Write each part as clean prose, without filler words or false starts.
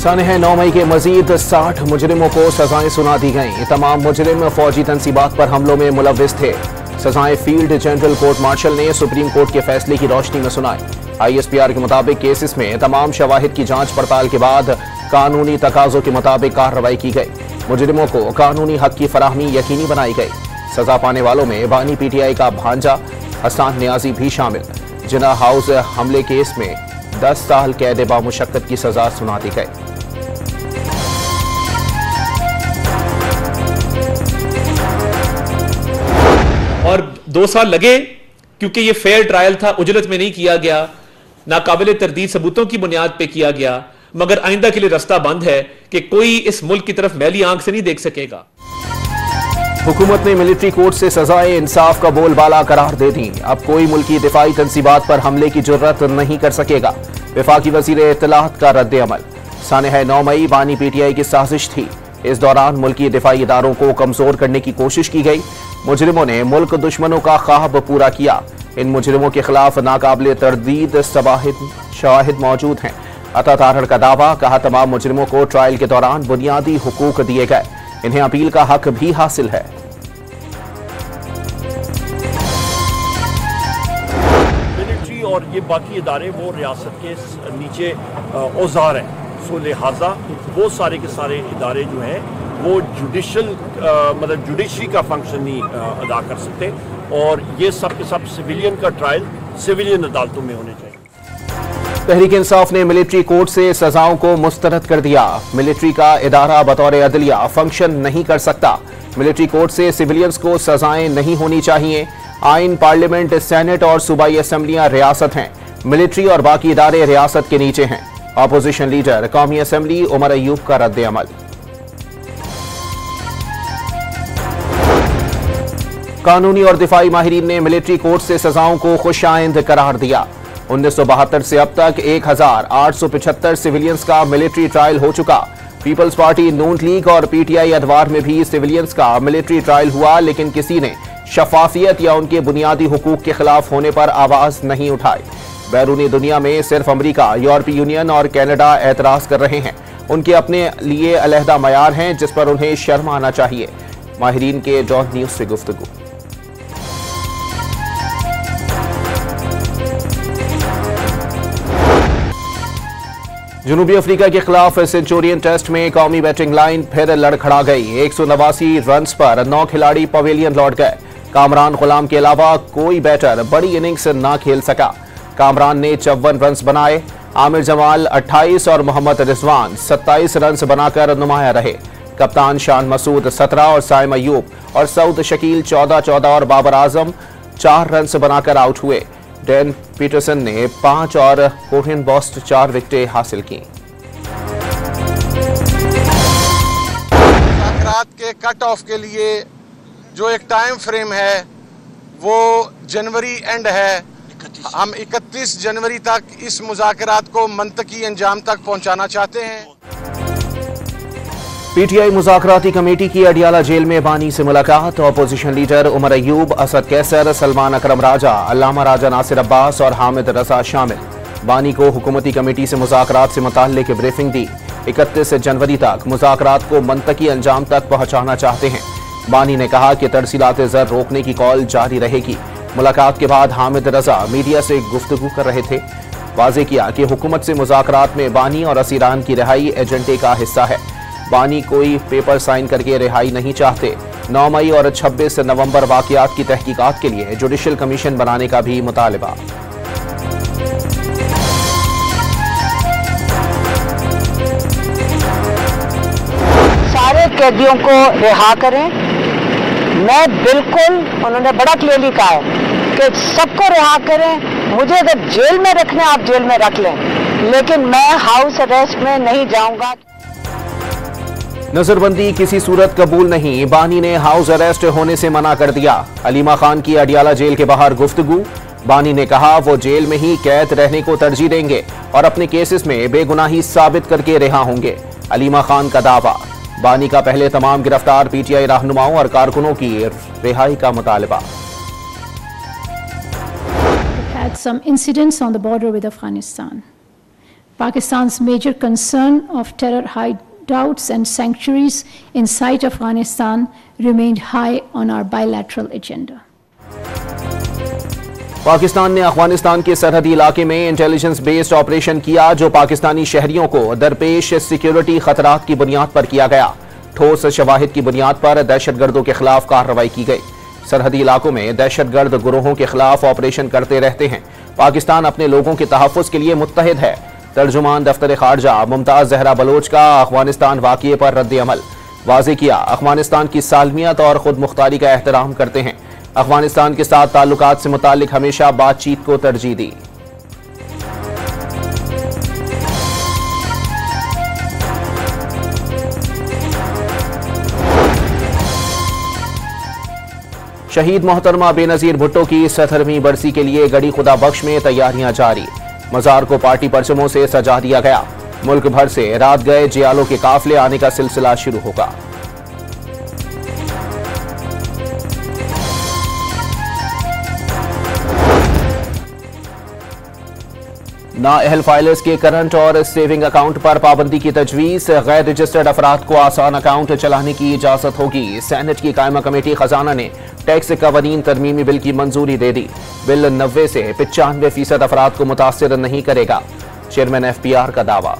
सानह 9 मई के मजीद 60 मुजरिमों को सजाएं सुना दी गईं। तमाम मुजरिम फौजी तनसीबात पर हमलों में मुलव्विस थे। सजाएं फील्ड जनरल कोर्ट मार्शल ने सुप्रीम कोर्ट के फैसले की रोशनी में सुनाई। ISPR के मुताबिक केसेस में तमाम शवाहिद की जांच पड़ताल के बाद कानूनी तकाजों के मुताबिक कार्रवाई की गई। मुजरिमों को कानूनी हक की फराहमी यकीनी बनाई गई। सजा पाने वालों में बानी PTI का भांजा हसन नियाजी भी शामिल। जिन्ना हाउस हमले केस में 10 साल कैद बामुशक्कत की सजा सुना दी गई। और 2 साल लगे क्योंकि ये फेयर ट्रायल था, उजलत में नहीं किया गया, नाकाबिले तरदीद सबूतों की बुनियाद पे किया गया। मगर आइंदा के लिए रास्ता बंद है कि कोई इस मुल्क की तरफ मैली आंख से नहीं देख सकेगा। हुकूमत ने मिलिट्री कोर्ट से सजाएं इंसाफ का बोलबाला करार दे दी। अब कोई मुल्की दिफाई तनसीबात पर हमले की जुर्रत नहीं कर सकेगा। वफाकी वजीर इत्तलात का रद्द अमल। सानह 9 मई बानी PTI की साजिश थी। इस दौरान मुल्की दिफाई इदारों को कमजोर करने की कोशिश की गई। मुजरिमों ने मुल्क दुश्मनों का ख्वाब पूरा किया। इन मुजरिमों के खिलाफ नाकाबिले तरदीद शवाहिद मौजूद हैं। अता तारड़ का दावा, कहा तमाम मुजरिमों को ट्रायल के दौरान बुनियादी हुकूक दिए गए। इन्हें अपील का हक भी हासिल है। मिलिट्री और ये बाकी इदारे वो रियासत के नीचे औजार हैं, सो लिहाजा वो सारे के सारे इदारे जो हैं वो जुडिशल मतलब जुडिशरी का फंक्शन नहीं अदा कर सकते। और ये सब के सब सिविलियन का ट्रायल सिविलियन अदालतों में होने चाहिए। तहरीक इंसाफ ने मिलिट्री कोर्ट से सजाओं को मुस्तरद कर दिया। मिलिट्री का इदारा बतौर अदलिया फंक्शन नहीं कर सकता। मिलिट्री कोर्ट से सिविलियंस को सजाएं नहीं होनी चाहिए। आइन, पार्लियामेंट, सेनेट और सूबाई असम्बलियां रियासत हैं। मिलिट्री और बाकी इदारे रियासत के नीचे हैं। अपोजिशन लीडर कौमी असम्बली उमर अयूब का रद्द अमल। कानूनी और दिफाई माहिरीन ने मिलिट्री कोर्ट से सजाओं को खुशाइंद करार दिया। 1972 से अब तक 1875 सिविलियंस का मिलिट्री ट्रायल हो चुका। पीपल्स पार्टी, नून लीग और PTI अदवार में भी सिविलियंस का मिलिट्री ट्रायल हुआ, लेकिन किसी ने शफाफियत या उनके बुनियादी हुकूक के खिलाफ होने पर आवाज नहीं उठाई। बैरूनी दुनिया में सिर्फ अमरीका, यूरोपीय यूनियन और कनाडा एतराज कर रहे हैं। उनके अपने लिए अलहदा मयार हैं जिस पर उन्हें शर्म आना चाहिए। माहिरीन के जॉन न्यूज से गुफ्तगू। जनूबी अफ्रीका के खिलाफ सेंचुरियन टेस्ट में कौमी बैटिंग लाइन फिर लड़खड़ा गई। 189 रन्स पर 9 खिलाड़ी पवेलियन लौट गए। कामरान गुलाम के अलावा कोई बैटर बड़ी इनिंग्स ना खेल सका। कामरान ने 54 रन्स बनाए। आमिर जमाल 28 और मोहम्मद रिजवान 27 रन्स बनाकर नुमाया रहे। कप्तान शान मसूद 17 और साइम अयूब और सऊद शकील 14-14 और बाबर आजम 4 रन्स बनाकर आउट हुए। डैन पीटरसन ने 5 और कोरिन बॉस्ट 4 विकेटें हासिल की। मुज़ाकरात के कट ऑफ के लिए जो एक टाइम फ्रेम है वो जनवरी एंड है। हम 31 जनवरी तक इस मुज़ाकरात को मंतकी अंजाम तक पहुंचाना चाहते हैं। PTI मुज़ाकराती कमेटी की अडियाला जेल में बानी से मुलाकात। अपोजिशन लीडर उमर अयूब, असद कैसर, सलमान अकरम राजा, अल्लामा राजा नासिर अब्बास और हामिद रजा शामिल। बानी को हुकूमती कमेटी से मुज़ाकरात से मुताल्लिक ब्रीफिंग दी। 31 जनवरी तक मुज़ाकरात को मंतकी अंजाम तक पहुंचाना चाहते हैं। बानी ने कहा कि तरसीलात ज़र रोकने की कॉल जारी रहेगी। मुलाकात के बाद हामिद रजा मीडिया से गुफ्तगू कर रहे थे। वाज़ेह किया कि हुकूमत से मुज़ाकरात में बानी और असीरान की रिहाई एजेंडे का हिस्सा है। बानी कोई पेपर साइन करके रिहाई नहीं चाहते। 9 मई और 26 नवंबर वाक़यात की तहकीकात के लिए जुडिशल कमीशन बनाने का भी मुतालबा। सारे कैदियों को रिहा करें। मैं बिल्कुल, उन्होंने बड़ा क्लियरली कहा है कि सबको रिहा करें। मुझे अगर जेल में रखना आप जेल में रख लें, लेकिन मैं हाउस अरेस्ट में नहीं जाऊंगा। नजरबंदी किसी सूरत कबूल नहीं। बानी ने हाउस अरेस्ट होने से मना कर दिया। अलीमा खान की अडियाला जेल के बाहर गुफ्तगू। बानी ने कहा वो जेल में ही कैद रहने को तरजीह देंगे और अपने केसेस में बेगुनाही साबित करके रिहा होंगे। अलीमा खान का दावा। बानी का पहले तमाम गिरफ्तार PTI रहनुमाओं और कारकुनों की रिहाई का मुतालबा। Had some incidents on the border with Afghanistan. Pakistan's major concern of terror hideouts and sanctuaries inside Afghanistan remained high on our bilateral agenda. Pakistan ने अफगानिस्तान के सरहदी इलाके में इंटेलिजेंस बेस्ड ऑपरेशन किया, जो पाकिस्तानी शहरियों को दरपेश सिक्योरिटी खतरात की बुनियाद पर किया गया। ठोस शवाहिद की बुनियाद पर दहशतगर्दों के खिलाफ कार्रवाई की गई। सरहदी इलाकों में दहशतगर्द गुरोहों के खिलाफ ऑपरेशन करते रहते हैं। पाकिस्तान अपने लोगों के तहफ़्फ़ुज़ के लिए मुत्तहिद है। तर्जुमान दफ्तर खारजा मुमताज़ ज़हरा बलोच का अफगानिस्तान वाक़ये पर रद्द अमल वाज़ेह किया। अफगानिस्तान की सालमियत और खुद मुख्तारी का एहतराम करते हैं। अफगानिस्तान के साथ ताल्लुकात से मुताल्लिक हमेशा बातचीत को तरजीह दी। शहीद मोहतरमा बेनज़ीर भुट्टो की 17वीं बरसी के लिए गड़ी खुदा बख्श में तैयारियां जारी। मज़ार को पार्टी परचमों से सजा दिया गया। मुल्क भर से रात गए जियालों के काफिले आने का सिलसिला शुरू होगा। नाअहल फाइलर्स के करंट और सेविंग अकाउंट पर पाबंदी की तजवीज़। गैर रजिस्टर्ड अफराद को आसान अकाउंट चलाने की इजाजत होगी। सेनेट की कायमा कमेटी खजाना ने टैक्स कवानीन तरमीमी बिल की मंजूरी दे दी। बिल 90 से 95% अफराद को मुतासिर नहीं करेगा। चेयरमैन FPR का दावा।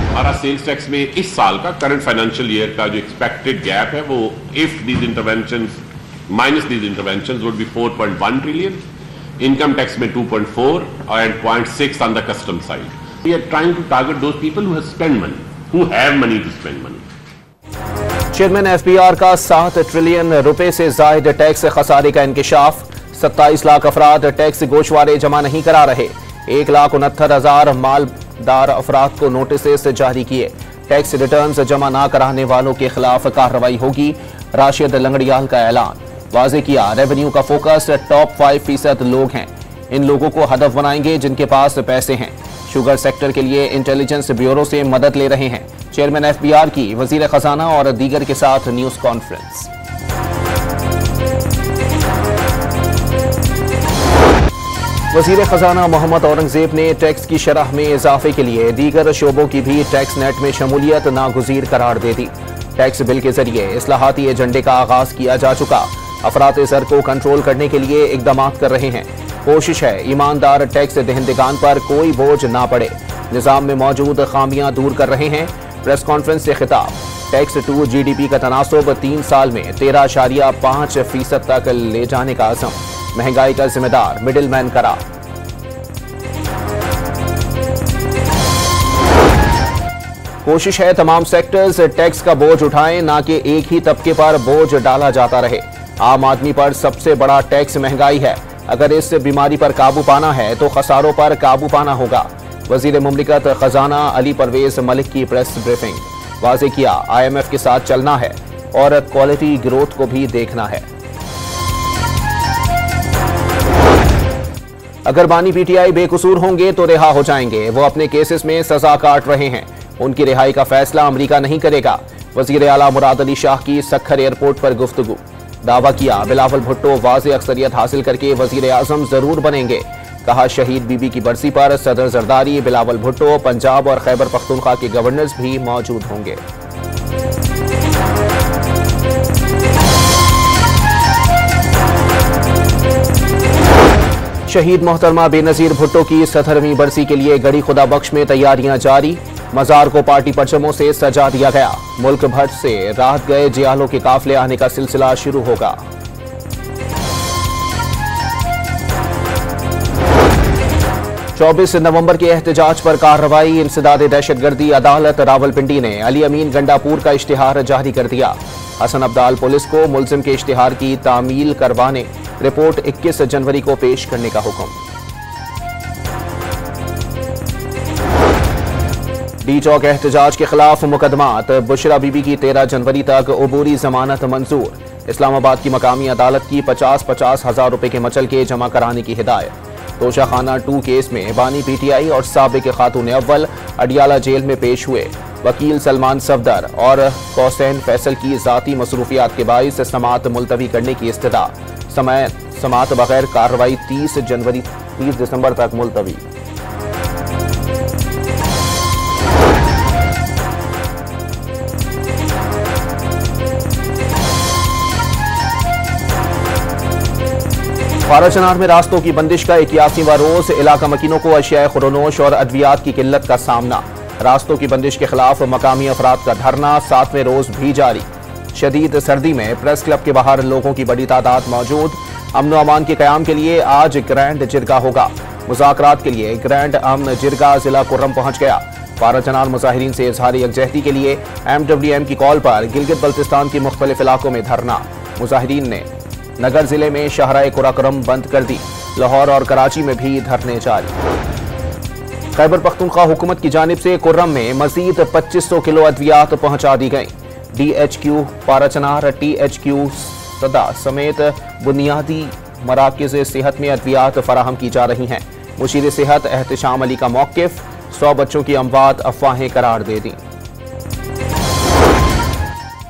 हमारा सेल्स टैक्स में इस साल का करंट फाइनेंशियल ईयर का जो एक्सपेक्टेड गैप है वो if these interventions minus these interventions would be 4.1 trillion, income tax में 2.4 and 0.6 on the custom side. We are trying to target those people who have spent money, who have money to spend money. Chairman FPR का 7 trillion रुपए से जायद tax खसारे का इंकिशाफ। 27 लाख अफराद tax गोशवारे जमा नहीं करा रहे। 1,69,000 मालदार अफराद को नोटिस जारी किए। टैक्स रिटर्न्स जमा ना कराने वालों के खिलाफ कार्रवाई होगी। राशिद लंगड़ियाल का ऐलान वाज़ेह किया। रेवेन्यू का फोकस टॉप 5% लोग हैं। इन लोगों को हदफ बनाएंगे जिनके पास पैसे हैं। शुगर सेक्टर के लिए इंटेलिजेंस ब्यूरो से मदद ले रहे हैं। चेयरमैन FPR की वजीर खजाना और दीगर के साथ न्यूज कॉन्फ्रेंस। वजीर खजाना मोहम्मद औरंगजेब ने टैक्स की शरह में इजाफे के लिए दीगर शोबों की भी टैक्स नेट में शमूलियत नागुज़ीर करार दे दी। टैक्स बिल के जरिए इस्लाहाती एजेंडे का आगाज किया जा चुका। अफरात ज़र को कंट्रोल करने के लिए इकदाम कर रहे हैं। कोशिश है ईमानदार टैक्स दहंदगान पर कोई बोझ ना पड़े। निज़ाम में मौजूद खामियां दूर कर रहे हैं। प्रेस कॉन्फ्रेंस से खिताब। टैक्स टू GDP का तनासुब 3 साल में 13.5% तक ले जाने का अज़म। महंगाई का जिम्मेदार मिडिल मैन करार। कोशिश है तमाम सेक्टर्स टैक्स का बोझ उठाएं, ना कि एक ही तबके पर बोझ डाला जाता रहे। आम आदमी पर सबसे बड़ा टैक्स महंगाई है। अगर इस बीमारी पर काबू पाना है तो खसारों पर काबू पाना होगा। वजीर मुमलिकत खजाना अली परवेज मलिक की प्रेस ब्रीफिंग। वाज़ेह किया IMF के साथ चलना है और क्वालिटी ग्रोथ को भी देखना है। अगर बानी PTI बेकसूर होंगे तो रिहा हो जाएंगे। वो अपने केसेस में सजा काट रहे हैं। उनकी रिहाई का फैसला अमेरिका नहीं करेगा। वजीर आला मुराद अली शाह की सक्खर एयरपोर्ट पर गुफ्तगू। दावा किया बिलावल भुट्टो वाज़ेह अक्सरियत हासिल करके वजीर आज़म जरूर बनेंगे। कहा शहीद बीबी की बरसी पर सदर जरदारी, बिलावल भुट्टो, पंजाब और खैबर पख्तूनख्वा के गवर्नर्स भी मौजूद होंगे। शहीद मोहतरमा बेनज़ीर भुट्टो की 17वीं बरसी के लिए गड़ी खुदा बख्श में तैयारियां जारी। मज़ार को पार्टी परचमों से सजा दिया गया। मुल्क भर से राहत गए जियालों के काफिले आने का सिलसिला शुरू होगा। 24 नवंबर के एहतजाज पर कार्रवाई। इंसदाद दहशतगर्दी अदालत रावलपिंडी ने अली अमीन गंडापुर का इश्तिहार जारी कर दिया। हसन अब्दाल पुलिस को मुलजिम के इश्तिहार की तामील करवाने रिपोर्ट 21 जनवरी को पेश करने का हुक्म। डी चौक एहतजाज के खिलाफ मुकदमात। बुशरा बीबी की 13 जनवरी तक उबूरी जमानत मंजूर। इस्लामाबाद की मकामी अदालत की 50-50 हजार रुपए के मचलके जमा कराने की हिदायत। तोशाखाना 2 केस में बानी PTI और साबिक खातून अव्वल अडियाला जेल में पेश हुए। वकील सलमान सफदर और हुसैन फैसल की ज़ाती मसरूफियात के बाइस समाअत मुलतवी करने की इस्तदा। समाअत बगैर कार्रवाई 30 जनवरी 30 दिसंबर तक मुलतवी। फाराचनार में रास्तों की बंदिश का 81वां रोज, इलाका मकीनों को अशियाए खुरोनोश और अद्वियात की किल्लत का सामना। रास्तों की बंदिश के खिलाफ मकामी अफराद का धरना 7वें रोज भी जारी। शदीद सर्दी में प्रेस क्लब के बाहर लोगों की बड़ी तादाद मौजूद। अमन व अमान के कयाम के लिए आज ग्रैंड जिरगा होगा। मुज़ाकरात के लिए ग्रैंड अमन जिरगा जिला कुर्रम पहुंच गया। फाराचनार मुजाहिरीन से इजहार यकजहती के लिए MWM की कॉल पर गिलगित बल्तिस्तान के मुख्तलिफ इलाकों में धरना। मुजाहिरीन ने नगर जिले में शाहराए कुराक्रम बंद कर दी। लाहौर और कराची में भी धरने जारी। खैबर पख्तूनख्वा हुकूमत की जानिब से कुर्रम में मजीद 2500 किलो अद्वियात पहुंचा दी गई। DHQ फाराचनार, THQ सदा समेत बुनियादी मराकिज़ सेहत में अद्वियात फराहम की जा रही हैं। मुशीर सेहत एहतशाम अली का मौक़िफ़, 100 बच्चों की अमवात अफवाहें करार दे दी।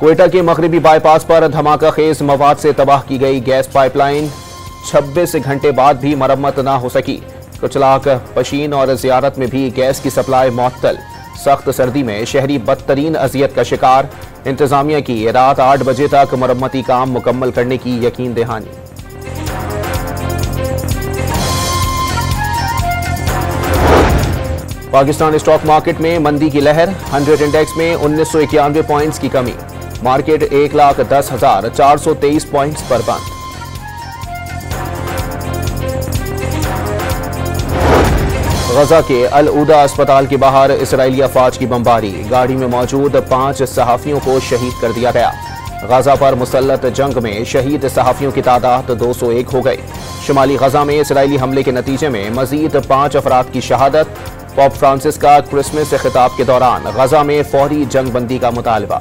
क्वेटा के मगरबी बाईपास पर धमाका खेज मवाद से तबाह की गई गैस पाइपलाइन, 26 घंटे बाद भी मरम्मत न हो सकी। कुचलाक, पशीन और जियारत में भी गैस की सप्लाई मुअत्तल। सख्त सर्दी में शहरी बदतरीन अजियत का शिकार। इंतजामिया की रात 8 बजे तक मरम्मती काम मुकम्मल करने की यकीन दहानी। पाकिस्तान स्टॉक मार्केट में मंदी की लहर। 100 इंडेक्स में 1991 पॉइंट्स की कमी। मार्केट 1,10,423 पॉइंट्स पर बंद। गजा के अल उदा अस्पताल के बाहर इसराइली अफवाज की बमबारी। गाड़ी में मौजूद 5 सहाफियों को शहीद कर दिया गया। गजा पर मुसल्लत जंग में शहीद सहाफियों की तादाद 201 हो गई। शुमाली गजा में इसराइली हमले के नतीजे में मजीद 5 अफराद की शहादत। पोप फ्रांसिस का क्रिसमस से खिताब के दौरान गजा में फौरी जंग बंदी का मुतालबा।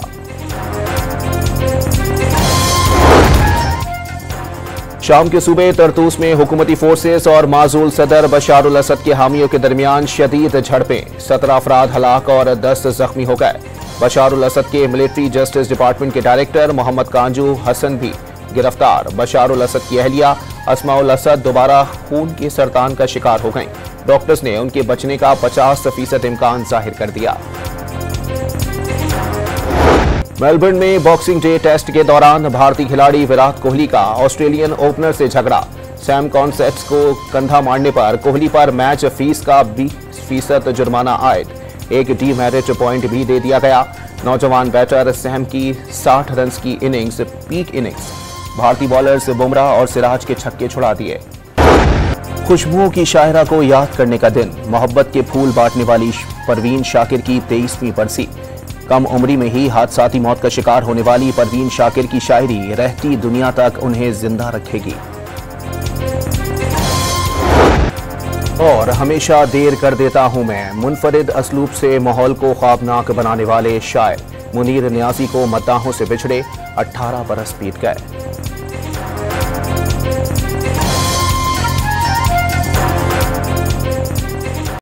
शाम के सूबे तरतूस में हुकूमती फोर्सेस और माजूल सदर बशार उल असद के हामियों के दरमियान शदीद झड़पें। 17 अफराद हलाक और 10 जख्मी हो गए। बशार उल असद के मिलिट्री जस्टिस डिपार्टमेंट के डायरेक्टर मोहम्मद कांजू हसन भी गिरफ्तार। बशार उल असद की अहलिया अस्मा उल असद दोबारा खून के सरतान का शिकार हो गईं। डॉक्टर्स ने उनके बचने का 50% इम्कान जाहिर कर दिया। मेलबर्न में बॉक्सिंग डे टेस्ट के दौरान भारतीय खिलाड़ी विराट कोहली का ऑस्ट्रेलियन ओपनर से झगड़ा। सैम कॉन्सेप्ट्स को कंधा मारने पर कोहली पर मैच फीस का 20% जुर्माना आयद। एक डीमेरिट पॉइंट भी दे दिया गया। नौजवान बैटर सैम की 60 रन की इनिंग्स पीक इनिंग्स। भारतीय बॉलर्स बुमराह और सिराज के छक्के छुड़ा दिए। खुशबुओं की शायरा को याद करने का दिन। मोहब्बत के फूल बांटने वाली परवीन शाकिर की 23वीं बरसी। कम उम्री में ही हादसाती मौत का शिकार होने वाली परवीन शाकिर की शायरी रहती दुनिया तक उन्हें जिंदा रखेगी। और हमेशा देर कर देता हूं मैं, मुनफरिद असलूब से माहौल को ख्वाबनाक बनाने वाले शायर मुनीर नियाज़ी को मद्दाहों से बिछड़े 18 बरस बीत गए।